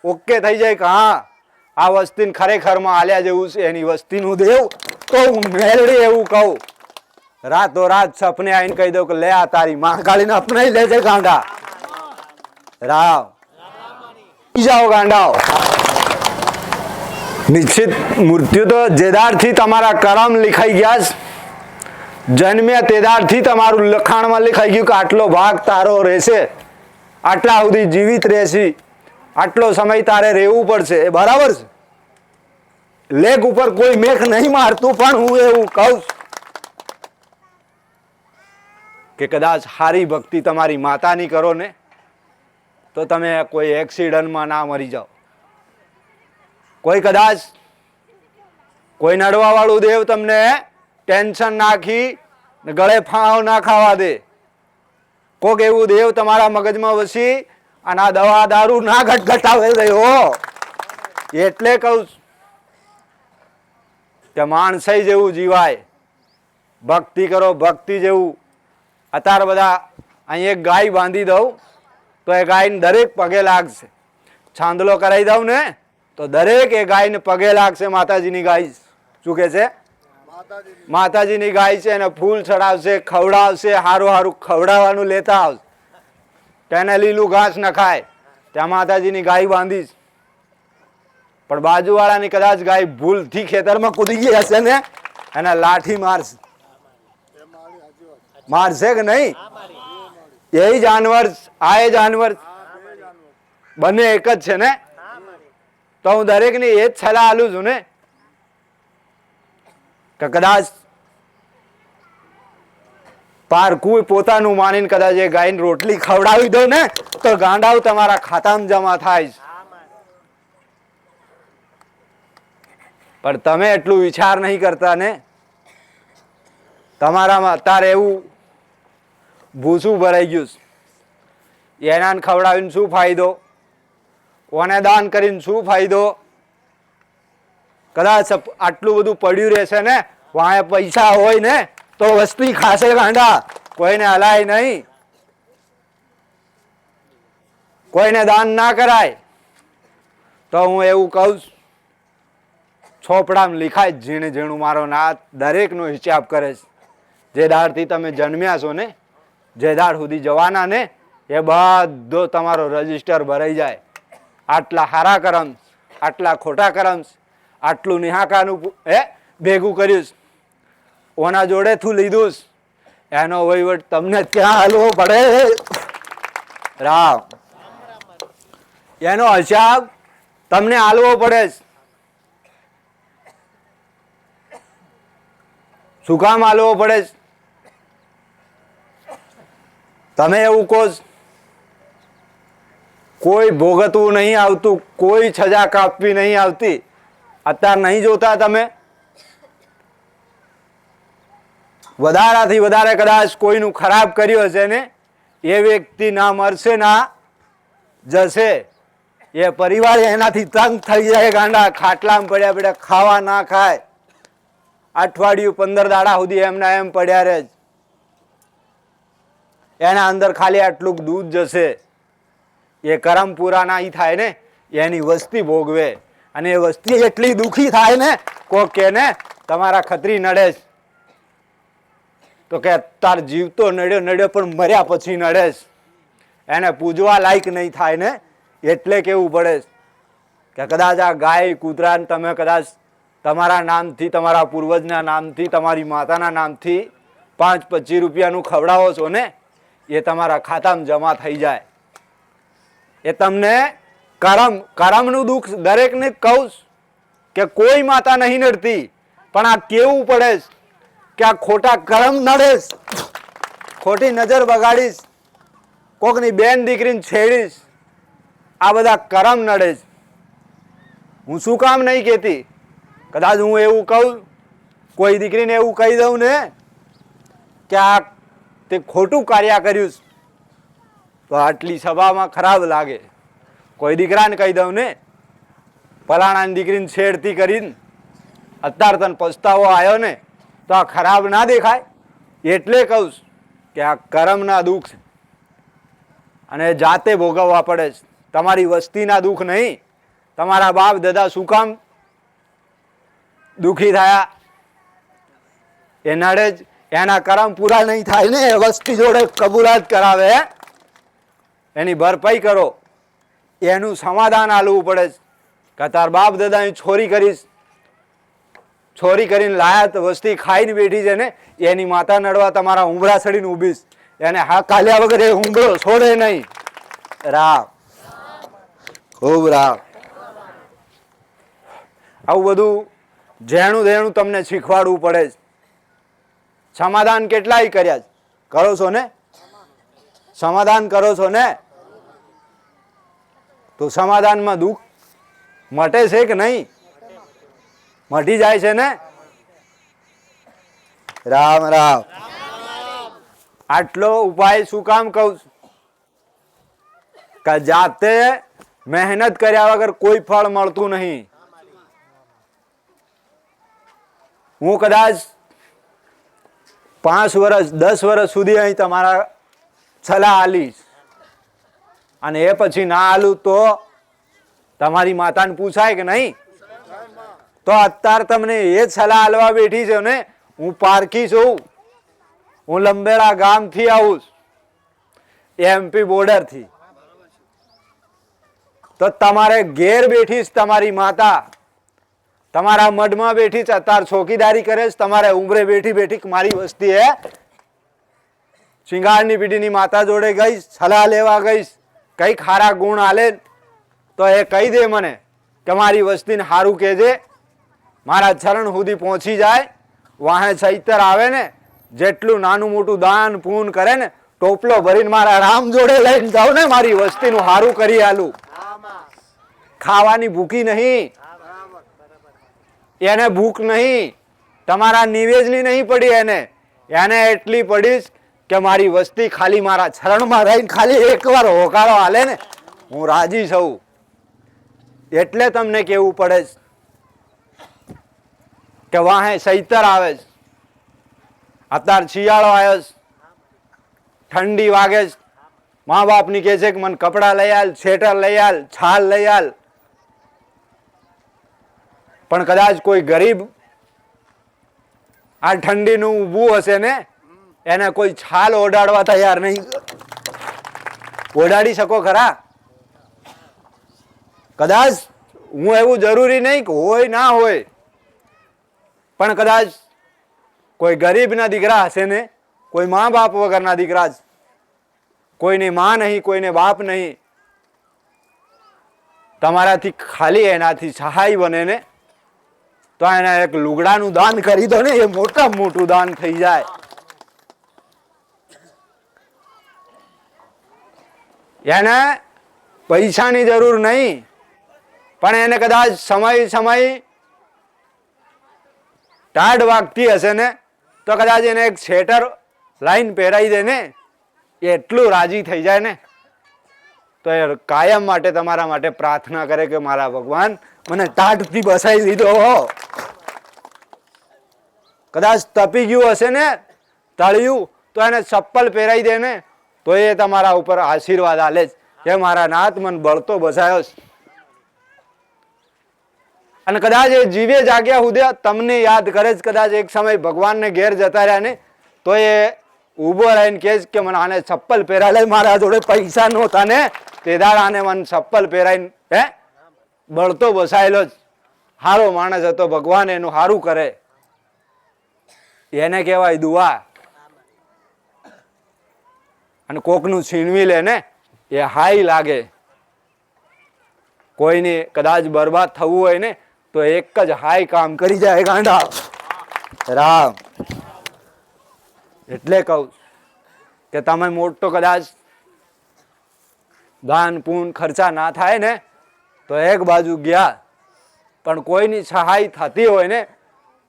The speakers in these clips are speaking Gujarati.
ઓકે થઈ જાય કે હા આ વસ્તીને ખરેખરમાં આલ્યા જેવું છે એની વસ્તીનું દેવ તો હું મેળડી એવું કહું રાતો રાત સપને આવીને કહી દઉં કે લે આ તારી માં ગાળીને અપનાઈ લેજે ગાંડા રાવ જાઓ ગાંડાઓ નિશ્ચિત મૃત્યુ તો જેદારથી તમારા કરમ લીખાઈ ગયા જન્મ્યા તેદારથી તમારું લખાણમાં લીખાઈ ગયું કે આટલો ભાગ તારો રહેશે આટલા સુધી જીવિત રહેશી આટલો સમય તારે રહેવું પડશે એ બરાબર છે લેખ ઉપર કોઈ મેઘ નહીં મારતું પણ હું એવું કહું કે કદાચ સારી ભક્તિ તમારી માતાની કરો ને તો તમે કોઈ એક્સિડન્ટમાં ના મરી જાઓ કોઈ કદાચ કોઈ નડવા વાળું દેવ તમને ટેન્શન નાખી ગળે ફાંવ ના ખાવા દે કોક એવું દેવ તમારા મગજમાં વસી અને આ દવા દારૂ ના ઘટઘટાવે રહ્યો એટલે કહું કે માણસાઈ જેવું જીવાય ભક્તિ કરો ભક્તિ જેવું અત્યારે બધા અહીં એક ગાય બાંધી દઉં તો એ ગાયને દરેક પગે લાગશે છાંદલો કરાવી દઉં ને તો દરેક એ ગાયને પગે લાગશે માતાજીની ગાય શું કે છે માતાજીની ગાય છે એને ફૂલ ચડાવશે ખવડાવશે હારું હારું ખવડાવવાનું લેતા આવશે તેને લીલું ઘાસ ન ખાય ત્યાં માતાજીની ગાય બાંધીશ પણ બાજુવાળાની કદાચ ગાય ભૂલથી ખેતરમાં કૂદી ગઈ હશે ને એને લાઠી મારશે કે નહીં એ જાનવર આ એ જાનવર બંને એક જ છે ને તો હું દરેકની એ જ સલાહ આલું છું ને કે કદાચ પારકું પોતાનું માનીને કદાચ એ ગાયને રોટલી ખવડાવી દો ને તો ગાંડાઓ તમારા ખાતામાં જમા થાય પણ તમે એટલું વિચાર નહીં કરતા ને તમારામાં અત્યારે એવું ભૂસું ભરાઈ ગયું એનાને ખવડાવીને શું ફાયદો ઓને દાન કરીને શું ફાયદો કદાચ આટલું બધું પડ્યું રહેશે ને વાંહે પૈસા હોય ને તો વસ્તી ખાશે ગાંડા કોઈને હલાય નહીં કોઈને દાન ના કરાય તો હું એવું કહું છોપડામાં લીખાય ઝીણે ઝીણું મારો નાથ દરેકનો હિસાબ કરે છે જે દાડથી તમે જન્મ્યા છો ને જે દાડ સુધી જવાના ને એ બધો તમારો રજીસ્ટર ભરાઈ જાય આટલા હારા કરમ આટલા ખોટા કરમ આટલું નિહાકાનું ભેગું કર્યું ઓના જોડે થું લીધું એનો વહીવટ તમને ક્યાં હાલવો પડે રામ એનો હિસાબ તમને હાલવો પડે શું કામ હાલવો પડે તમે એવું કહો કોઈ ભોગતવું નહીં આવતું કોઈ સજા કાપવી નહીં આવતી અત્યારે નહીં જોતા તમે વધારાથી વધારે કદાચ કોઈનું ખરાબ કર્યું હશે ને એ વ્યક્તિ ના મરશે ના જશે એ પરિવાર એનાથી તંગ થઈ જાય ગાંડા ખાટલામાં પડ્યા પડ્યા ખાવા ના ખાય અઠવાડિયું 15 દાડા સુધી એમના એમ પડ્યા રહે એના અંદર ખાલી આટલું દૂધ જશે એ કરમ પૂરા ના થાય ને એની વસ્તી ભોગવે અને એ વસ્તી એટલી દુખી થાય ને કોક કે ને તમારા ખતરી નડે તો કે તાર જીવતો નડ્યો પણ મર્યા પછી નડે એને પૂજવા લાયક નહીં થાય ને એટલે કેવું પડે કે કદાચ આ ગાય કૂતરાને તમે કદાચ તમારા નામથી તમારા પૂર્વજના નામથી તમારી માતાના નામથી 5-25 રૂપિયાનું ખવડાવો છો ને એ તમારા ખાતામાં જમા થઈ જાય એ તમને કરમનું દુઃખ દરેકને કહું કે કોઈ માતા નહીં નડતી પણ આ કેવું પડે કે આ ખોટા કરમ નડેશ ખોટી નજર બગાડીશ કોકની બેન દીકરીને છેડીશ આ બધા કરમ નડેશ હું શું કામ નહીં કહેતી કદાચ હું એવું કહું કોઈ દીકરીને એવું કહી દઉં ને કે આ તે ખોટું કાર્ય કર્યું તો આટલી સભામાં ખરાબ લાગે કોઈ દીકરાને કહી દઉં ને ફલાણાની દીકરીને છેડતી કરીને અત્યારે તને પસ્તાવો આવ્યો ને તો આ ખરાબ ના દેખાય એટલે કહું કે આ કરમના દુઃખ અને જાતે ભોગવવા પડે તમારી વસ્તીના દુઃખ નહીં તમારા બાપ દાદા શું કામ દુખી થયા? એ નડે જ, એના કરમ પૂરા નહીં થાય ને, વસ્તી જોડે કબૂલાત કરાવે, એની ભરપાઈ કરો, એનું સમાધાન આલવું પડે કે તાર બાપ દાદાની છોરી કરીશ, છોરી કરીને લાયા તો વસ્તી ખાઈને બેઠી છે ને, એની માતા નડવા તમારા ઉંબરા ચડીને ઊભીશ, એને હા કાલ્યા વગર એ ઉંબરો છોડે નહીં. રામ, ખૂબ રામ. આવું બધું જેણું દેણું તમને શીખવાડવું પડે. સમાધાન કેટલાય કર્યા કરો છો ને? સમાધાન કરો છો ને? તો સમાધાનમાં દુઃખ મટે છે કે નહીં? મટી જાય છે ને? રામ રામ. આટલો ઉપાય શું કામ કહું? કે જાતે મહેનત કર્યા વગર કોઈ ફળ મળતું નહીં. હું કદાચ 5 વર્ષ 10 વર્ષ સુધી અહીં તમારા સલાહ આલીશ, અને એ પછી ના આલું તો તમારી માતાને પૂછાય કે નહીં? તો અત્યારે તમને એ જ સલાહ આલવા બેઠી છે ને. હું પારકી છું, હું લંબેડા ગામથી આવું, MP બોર્ડરથી. તો તમારે ઘેર બેઠી તમારી માતા, તમારા મઢમાં બેઠી છે, અત્યારે ચોકીદારી કરે છે, તમારે ઉંબરે બેઠી બેઠી મારી વસ્તી હે શિંગારની પીઢીની માતા જોડે ગઈશ, સલાહ લેવા ગઈશ, કઈ ખારા ગુણ આલે તો એ કહી દે મને કે મારી વસ્તીને સારું કહેજે, મારા ચરણ સુધી પહોંચી જાય. વાહે ચૈતર આવે ને, જેટલું નાનું મોટું દાન પૂન કરે ને, ટોપલો ભરીને મારા રામ જોડે લઈને જાવ ને, મારી વસ્તીનું સારું કરી આલું. ખાવાની ભૂખી નહીં, એને ભૂખ નહીં, તમારા નિવેજની નહીં પડી, એને એટલી પડી કે મારી વસ્તી ખાલી મારા ચરણમાં રહીને ખાલી એકવાર હોકારો હાલે ને, હું રાજી છું. એટલે તમને કેવું પડે કે વાહે ચૈતર આવે છે, અત્યારે શિયાળો આવ્યો છે, ઠંડી વાગે છે, મા બાપની કહે છે કે મને કપડાં લઈ આલ, સ્વેટર લઈ આલ, છાલ લઈ આલ. પણ કદાચ કોઈ ગરીબ આ ઠંડીનું ઊભું હશે ને, એને કોઈ છાલ ઓડાડવા તૈયાર નહીં. ઓડાડી શકો ખરા? કદાચ હું એવું જરૂરી નહીં કે હોય ના હોય, પણ કદાચ કોઈ ગરીબના દીકરા હશે ને, કોઈ મા બાપ વગરના દીકરા, કોઈની માં નહીં, કોઈને બાપ નહીં, તમારાથી ખાલી એનાથી સહાય બને ને, તો એને એક લુગડાનું દાન કરી દો ને, એ મોટામાં મોટું દાન થઈ જાય. એને પૈસાની જરૂર નહીં, પણ એને કદાચ સમય ટાઢ વાગતી હશે ને, તો કદાચ એને એક સ્વેટર લાઈન પહેરાઈ દે ને, એટલું રાજી થઈ જાય ને, તો એ કાયમ માટે તમારા માટે પ્રાર્થના કરે કે મારા ભગવાન મને ટાઢથી બસાઈ દીધો હો. કદાચ તપી ગયું હશે ને તળિયું, તો એને ચપ્પલ પહેરાઈ દે ને, તો એ તમારા ઉપર આશીર્વાદ આલે કે મારા નાથ મને બળતો બસાયો. અને કદાચ એ જીવે જાગ્યા સુધી તમને યાદ કરે જ. કદાચ એક સમય ભગવાનને ઘેર જતા રહ્યા ને, તો એ ઊભો રહીને કહે કે મને આને ચપ્પલ પહેરાલે, મારા જોડે પૈસા નહોતા ને તે દાડ આને મને ચપ્પલ પહેરાઈને બળતો બસાયેલો જ. સારો માણસ હતો, ભગવાન એનું સારું કરે, એને કહેવાય દુઆ. અને કોકનું છીનવી લે ને, એ હાઈ લાગે. કોઈને કદાચ બરબાદ થવું હોય ને, તો એક જ હાઈ કામ કરી જાય ગાંડા. રામ. એટલે કહું કે તમે મોટો કદાચ દાન પૂન ખર્ચા ના થાય ને, તો એક બાજુ ગયા, પણ કોઈની સહાય થતી હોય ને,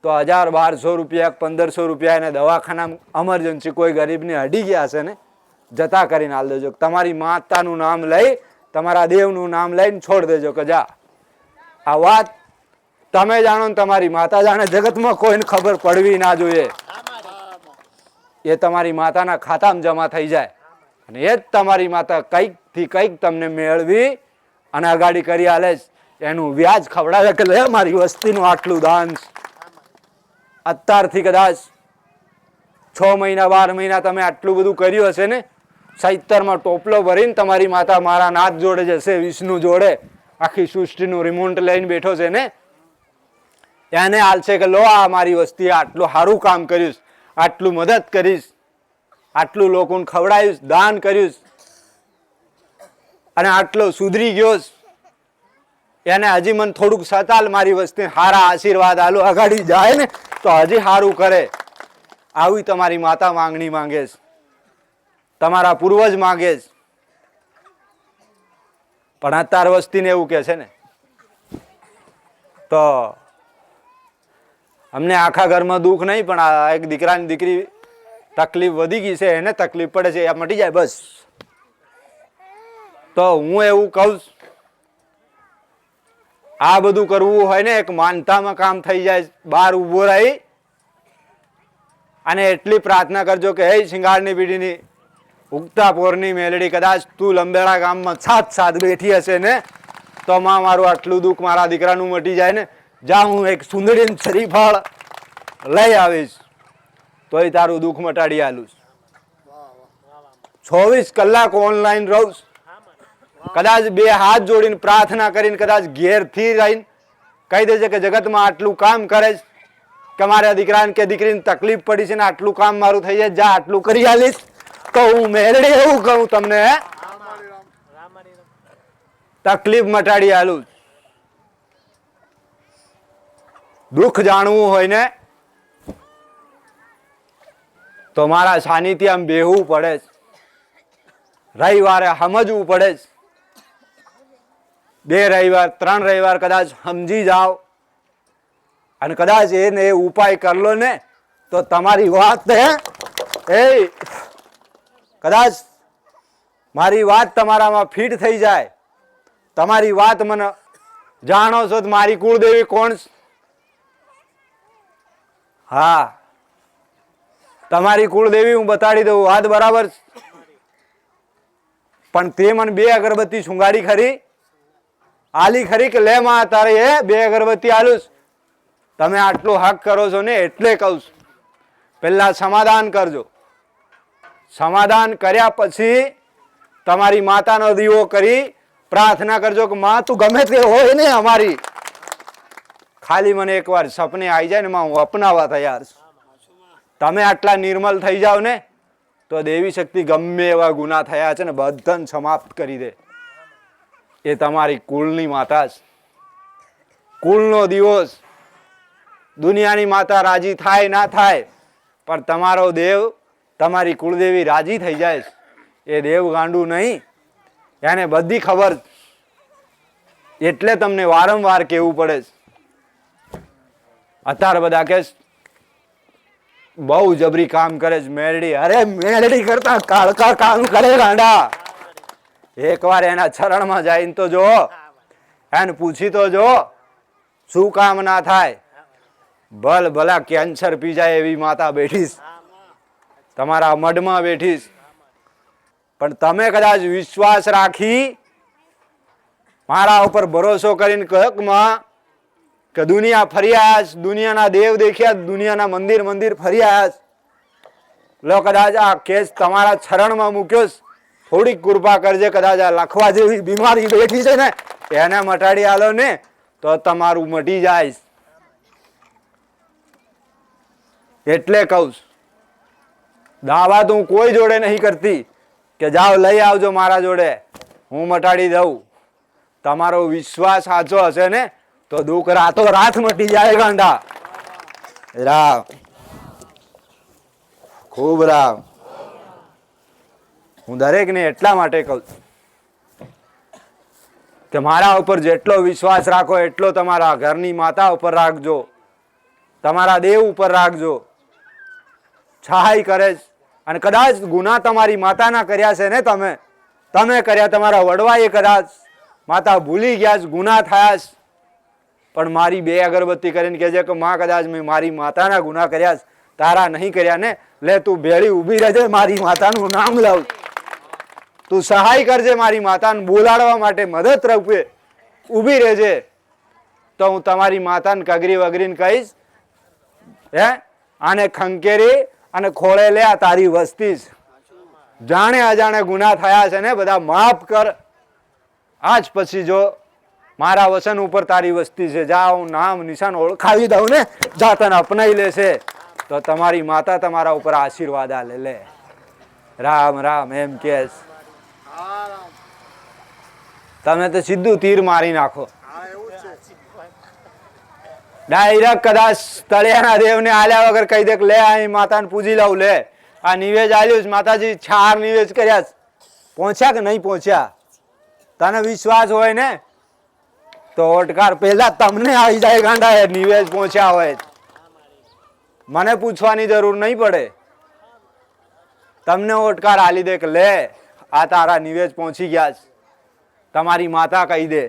તો 1000-1200 રૂપિયા 1500 રૂપિયા એને દવાખાના એમરજન્સી કોઈ ગરીબને અડી ગયા હશે ને, જતા કરીને હાલ દેજો. તમારી માતાનું નામ લઈ, તમારા દેવનું નામ લઈને છોડ દેજો કે જા. આ વાત તમે જાણો ને તમારી માતા જાણે, જગતમાં કોઈને ખબર પડવી ના જોઈએ. એ તમારી માતાના ખાતામાં જમા થઈ જાય, અને એ જ તમારી માતા કંઈક થી કંઈક તમને મેળવી અને અગાડી કરી આલે એનું વ્યાજ ખવડાવે કે લે મારી વસ્તીનું આટલું દાન. અત્યારથી કદાચ 6 મહિના 12 મહિના તમે આટલું બધું કર્યું હશે ને, 70માં ટોપલો ભરીને તમારી માતા મારા નાથ જોડે જશે, વિષ્ણુ જોડે, આખી સૃષ્ટિનું રિમોટ લઈને બેઠો છે ને, એને હાલશે કે લો આ મારી વસ્તીએ આટલું સારું કામ કર્યું, આટલું મદદ કરીશ, આટલું લોકોને ખવડાવીશ, દાન કર્યું, અને આટલો સુધરી ગયો, એને હજી મને થોડુંક સતાલ મારી વસ્તી સારા આશીર્વાદ આલો, અગાડી જાય ને તો હજી સારું કરે. આવી તમારી માતા માંગણી માંગે છે, તમારા પૂર્વજ માંગે છે. પણ અત્યાર વસ્તીને એવું કે છે ને, તો અમને આખા ઘરમાં દુઃખ નહીં, પણ આ એક દીકરાની દીકરી તકલીફ વધી ગઈ છે, એને તકલીફ પડે છે, એ મટી જાય બસ. તો હું એવું કહું, આ બધું કરવું હોય ને એક માનતામાં કામ થઈ જાય. બહાર ઉભો રહી અને એટલી પ્રાર્થના કરજો કે હે શિંગારની પીઢીની ઉગતા પોરની મેલડી, કદાચ તું લંબેડા ગામમાં સાથ બેઠી હશે ને, તો માં મારું આટલું દુઃખ મારા દીકરાનું મટી જાય ને, જા હું એક સુંદરી શ્રીફળ લઈ આવીશ, તોય તારું દુઃખ મટાડી આલું. 24 કલાક ઓનલાઈન રહું, કદાચ 2 હાથ જોડીને પ્રાર્થના કરીને કદાચ ઘેરથી રહીને કહી દેજે કે જગતમાં આટલું કામ કરે કે મારા દીકરાને કે દીકરીને તકલીફ પડી છે ને આટલું કામ મારું થઈ જાય, જા આટલું કરી આલીશ. તો હું મેલડી એવું કહું તમને, તકલીફ મટાડી આલું. દુઃખ જાણવું હોય ને તો મારા સાનિધ્યમાં બેહવું પડે, રવિવારે સમજવું પડે. 2 રવિવાર 3 રવિવાર કદાચ સમજી જાઓ અને કદાચ એને ઉપાય કરલો ને, તો તમારી વાત એ કદાચ મારી વાત તમારામાં ફિટ થઈ જાય. તમારી વાત મને જાણો છો મારી કુળદેવી કોણ? હા, તમારી કુળદેવી હું બતાડી દઉં, વાત બરાબર. પણ તે મને 2 અગરબત્તી સુંગાડી ખરી, આલી ખરી કે લે માં તારે એ 2 અગરબત્તી આલું? તમે આટલો હક કરો છો ને એટલે કહું, પહેલા સમાધાન કરજો. સમાધાન કર્યા પછી તમારી માતાનો દીવો કરી પ્રાર્થના કરજો કે માં તું ગમે તે હોય ને અમારી, ખાલી મને એકવાર સપને આવી જાય ને માં હું અપનાવવા તૈયાર છું. તમે આટલા નિર્મલ થઈ જાવ ને તો દેવી શક્તિ ગમે એવા ગુના થયા છે ને બધાને સમાપ્ત કરી દે. એ તમારી કુળની માતા છે, કુળનો દિવસ. દુનિયાની માતા રાજી થાય ના થાય, પણ તમારો દેવ, તમારી કુળદેવી રાજી થઈ જાય. એ દેવ ગાંડું નહીં, એને બધી ખબર, એટલે તમને વારંવાર કહેવું પડે. અત્યારે બધા કે બહુ જબરી કામ કરે છે મેલડી. અરે મેલડી કરતા કાળકા કામ કરે ગાંડા. એકવાર એના ચરણમાં જઈને તો જો, એને પૂછી તો જો શું કામ ના થાય. ભલા કેન્સર પી જાય એવી માતા બેઠીશ, તમારા મઢમાં બેઠીશ. પણ તમે કદાચ વિશ્વાસ રાખી મારા ઉપર ભરોસો કરીને કહો કે દુનિયા ફર્યા, દુનિયાના દેવ દેખ્યા, દુનિયાના મંદિર ફર્યા, લો કદાચ આ કેસ તમારા ચરણમાં મૂક્યો, થોડીક કૃપા કરજે. કદાચ આ લખવા જેવી બીમારી બેઠી છે ને એને મટાડી આલો ને તો તમારું મટી જાય. એટલે કહું, દાવા તો હું કોઈ જોડે નહીં કરતી કે જાઓ લઈ આવજો મારા જોડે, હું મટાડી દઉં. તમારો વિશ્વાસ સાચો હશે ને તો દુઃખ રાતો રાત મટી જાય ગાંડા. રામ ખૂબ રામ. હું દરેકને એટલા માટે કહું કે મારા ઉપર જેટલો વિશ્વાસ રાખો એટલો તમારા ઘરની માતા ઉપર રાખજો, તમારા દેવ ઉપર રાખજો. સહાય કરે અને કદાચ ગુના તમારી માતાના કર્યા છે ને, તમે કર્યા, તમારા વડવાએ કદાચ માતા ભૂલી ગયા, ગુના થયા, પણ મારી 2 અગરબત્તી કરીને કહેજે કે માં કદાચ મેં મારી માતાના ગુના કર્યા, તારા નહીં કર્યા ને, લે તું ભેળી ઊભી રહેજે, મારી માતાનું નામ લઉં, તું સહાય કરજે મારી માતાને બોલાડવા માટે, મદદ રૂપે ઊભી રહેજે તો હું તમારી માતાને કગરી વગરીને કહીશ, હે આને ખંકેરી અને ખોળે લે, આ તારી વસ્તી જ. જાણે અજાણે ગુના થયા છે ને બધા માફ કર. આજ પછી જો મારા વચન ઉપર તારી વસ્તી છે, જા હું નામ નિશાન ઓળખાવી દઉં ને, જા તને અપનાવી લેશે તો તમારી માતા તમારા ઉપર આશીર્વાદ આલે. લે રામ રામ એમ કે તમે તો સીધું તીર મારી નાખો. ડાયરેક્ટ કદાચ તળિયાના દેવને આલ્યા વગર કહી દે લે અહીં માતાને પૂજી લઉં. લે આ નિવેજ આલ્યું, માતાજી 4 નિવેજ કર્યા, પહોંચ્યા કે નહીં પહોંચ્યા? તને વિશ્વાસ હોય ને તો ઓટકાર પેલા તમને આવી જાય ગાંડા, નિવેજ પહોંચ્યા હોય. મને પૂછવાની જરૂર નહીં પડે, તમને ઓટકાર આલી દે કે લે આ તારા નિવેજ પહોંચી ગયા છે. તમારી માતા કહી દે,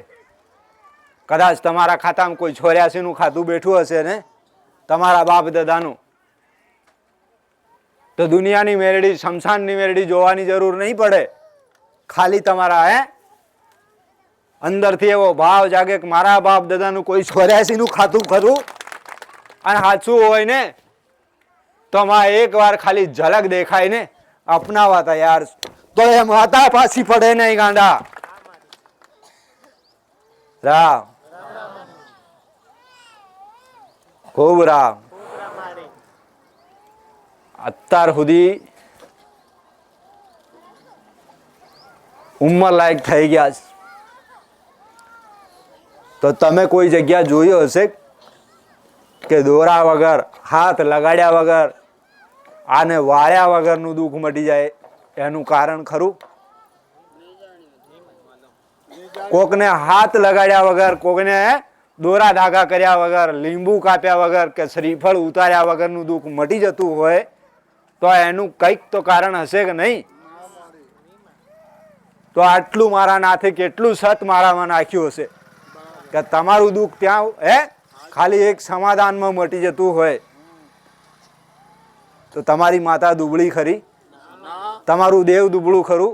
કદાચ તમારા ખાતામાં કોઈ 84 નું ખાતું બેઠું હશે ને, તમારા બાપ દાદાનું, તો દુનિયાની મેરડી, શમશાનની મેરડી જોવાની જરૂર નહીં પડે. ખાલી તમારા અંદરથી એવો ભાવ જાગે કે મારા બાપ દાદાનું કોઈ 84 નું ખાતું ખરું અને સાચું હોય ને તો માં એકવાર ખાલી ઝલક દેખાય ને અપનાવા તૈયાર, તો એ માતા પાછી પડે નહીં ગાંડા. રામ ખૂબ રામ. અત્યાર સુધી ઉંમર લાયક થઈ ગયા છે તો તમે કોઈ જગ્યા જોયું હશે કે દોરા વગર, હાથ લગાડ્યા વગર, આને વાળ્યા વગરનું દુઃખ મટી જાય? એનું કારણ ખરું? કોકને હાથ લગાડ્યા વગર, કોકને દોરા ધાગા કર્યા વગર, લીંબુ કાપ્યા વગર કે શ્રીફળ ઉતાર્યા વગરનું દુઃખ મટી જતું હોય તો એનું કંઈક તો કારણ હશે કે નહીં? તો આટલું મારા નાથે કેટલું સત મારામાં નાખ્યું હશે કે તમારું દુઃખ ત્યાં ખાલી એક સમાધાનમાં મટી જતું હોય. તો તમારી માતા દુબળી ખરી? તમારું દેવ દુબળું ખરું?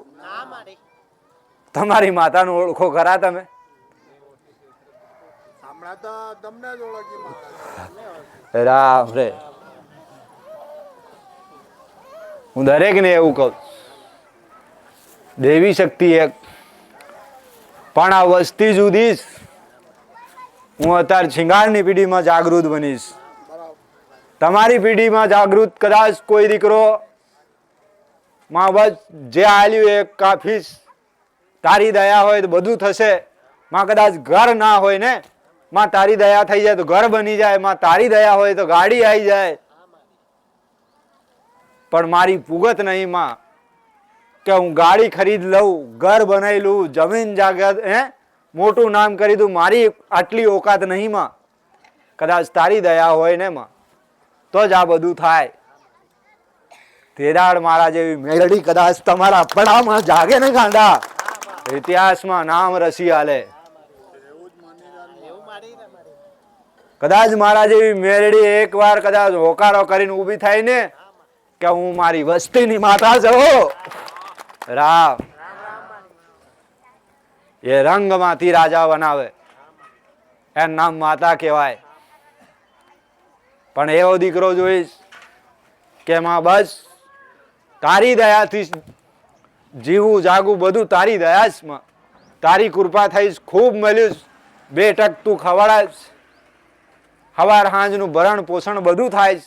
તમારી માતાનું ઓળખો ખરા તમે? રામ રે, હું દરેકને એવું કહું, દેવી શક્તિ એક, પણ આ વસ્તી જુદી જ. હું અત્યારે શિંગારની પેઢીમાં જાગૃત બનીશ. તમારી પેઢીમાં જાગૃત કદાચ કોઈ દીકરો માં બસ જે આલ્યું એ કાફીશ, તારી દયા હોય તો બધું થશે. માં કદાચ ઘર ના હોય ને, માં તારી દયા થઈ જાય તો ઘર બની જાય. માં તારી દયા હોય તો ગાડી આવી જાય. પણ મારી પુગત નહીં માં કે હું ગાડી ખરીદ લઉં, ઘર બનાવી લઉં, જમીન જાગત મોટું નામ કરી દઉં. મારી આટલી ઓકાત નહીં માં. કદાચ તારી દયા હોય ને માં તો જ આ બધું થાય. તેદાડ મારા જેવી મેલડી કદાચ તમારા પડામાં જાગે ને ગાંડા, ઇતિહાસમાં નામ રસી આલે. કદાચ મારા જેવી મેલડી એકવાર કદાચ હોકારો કરીને ઊભી થાય ને કે હું મારી વસ્તીની માતા છું. રામ એ રંગમાંથી રાજા બનાવે, એનું નામ માતા કહેવાય. પણ એવો દીકરો જોઈશ કે માં બસ તારી દયાથી જીવું જાગું બધું તારી દયા જ માં, તારી કૃપા થઈશ, ખૂબ મળ્યું, 2 ટક તું ખવડાવીશ, સવાર સાંજનું ભરણ પોષણ બધું થાય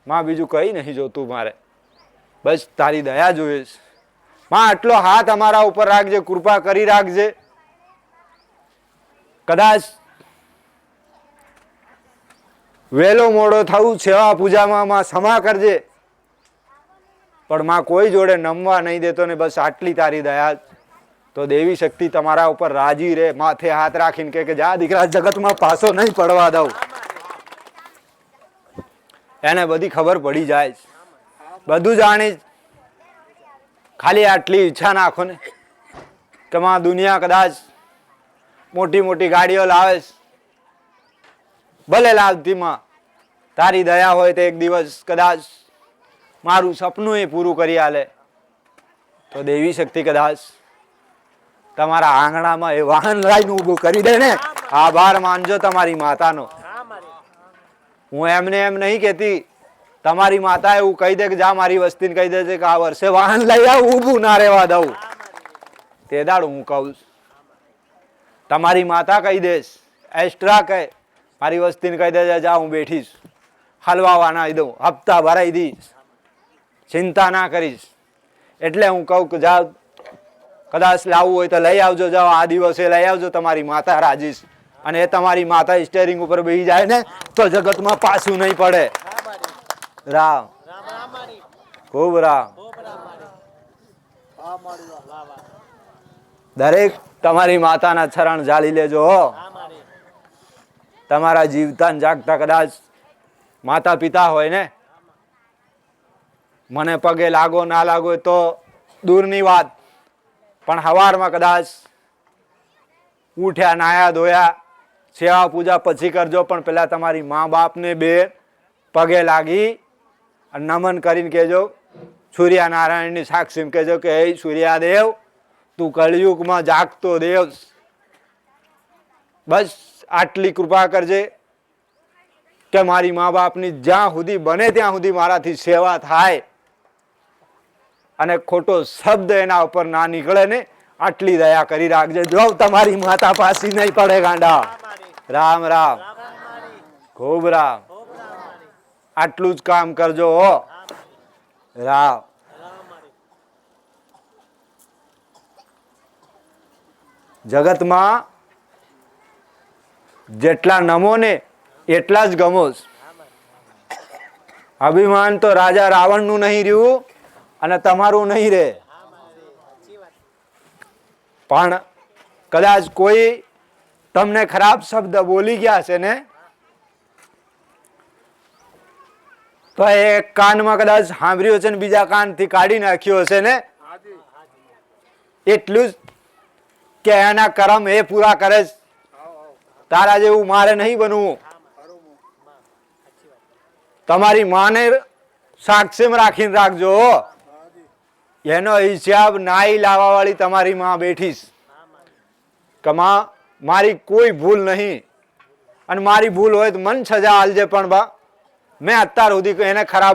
માં. બીજું કઈ નહીં જોતું મારે, બસ તારી દયા જોઈશ માં. આટલો હાથ અમારા ઉપર રાખજે, કૃપા કરી રાખજે. કદાચ વેલો મોડો થવું સેવા પૂજામાં માં ક્ષમા કરજે, પણ માં કોઈ જોડે નમવા નહીં દેતો ને. બસ આટલી તારી દયા. તો દેવી શક્તિ તમારા ઉપર રાજી રહે, માથે હાથ રાખીને કે જા દીકરા, જગતમાં પાછો નહીં પડવા દઉં. એને બધી ખબર પડી જાય, બધું જાણી. ખાલી આટલી ઈચ્છા નાખો ને કે માં દુનિયા કદાચ મોટી મોટી ગાડીઓ લાવે, ભલે લાવતી માં, તારી દયા હોય તો એક દિવસ કદાચ મારું સપનું એ પૂરું કરી આલે. તો દેવી શક્તિ કદાચ તમારા આંગણામાં એ વાહન લાઈને ઊભું કરી દે ને, આભાર માનજો તમારી માતાનો. હું એમને એમ નહીં કહેતી, તમારી માતા એવું કહી દે કે જા મારી વસ્તીને કહી દે છે કે આ વર્ષે વાહન લઈ આવ, ઊભું ના રહેવા દઉં. તે દાડ હું કહું, તમારી માતા કહી દેશ, એક્સ્ટ્રા કહે, મારી વસ્તીને કહી દે જા હું બેઠીશ, હલવા વાના દઉં, હપ્તા ભરાઈ દઈશ, ચિંતા ના કરીશ. એટલે હું કહું કે જા કદાચ લાવવું હોય તો લઈ આવજો, જાઓ આ દિવસે લઈ આવજો, તમારી માતા રાજી છે. અને એ તમારી માતા સ્ટેરિંગ ઉપર બેસી જાય ને તો જગતમાં પાછું નહીં પડે. રામ ખૂબ રામ. દરેક તમારી માતાના ચરણ જાળી લેજો. તમારા જીવતા જાગતા કદાચ માતા પિતા હોય ને, મને પગે લાગો ના લાગો તો દૂરની વાત, પણ સવારમાં કદાચ ઉઠ્યા, નાયા ધોયા, સેવા પૂજા પછી કરજો, પણ પેલા તમારી મા બાપને બે પગે લાગી અને નમન કરીને કહેજો, સૂર્યનારાયણની સાક્ષી કહેજો કે હે સૂર્યાદેવ, તું કળિયુગમાં જાગતો દેવ, બસ આટલી કૃપા કરજે કે મારી મા બાપની જ્યાં સુધી બને ત્યાં સુધી મારાથી સેવા થાય અને ખોટો શબ્દ એના ઉપર ના નીકળે ને, આટલી દયા કરી રાખજે. જો તમારી માતા પાછી નહીં પડે ગાંડા. રામ રામ ખૂબ રામ. આટલું જ કામ કરજો હો. રામ. જગતમાં જેટલા નમો ને એટલા જ ગમો. અભિમાન તો રાજા રાવણનું નહીં રહ્યું અને તમારું નહીં રહે. પણ કદાચ કોઈ તમને ખરાબ શબ્દ બોલી ગયા છે ને, તો એક કાનમાં કદાચ સાંભળ્યું છે ને બીજા કાનથી કાઢી નાખ્યો હશે ને, એટલું જ કે એના કર્મ એ પૂરા કરે. તારા જેવું મારે નહીં બનવું. તમારી માને સાક્ષીમાં રાખીને રાખજો. એનો હિસાબ નાઈ લાવવા વાળી તમારી માં બેઠીશ કે માં મારી કોઈ ભૂલ નહીં, અને મારી ભૂલ હોય તો મન સજા આલજે, પણ બા મેં અત્યાર સુધી એને ખરાબ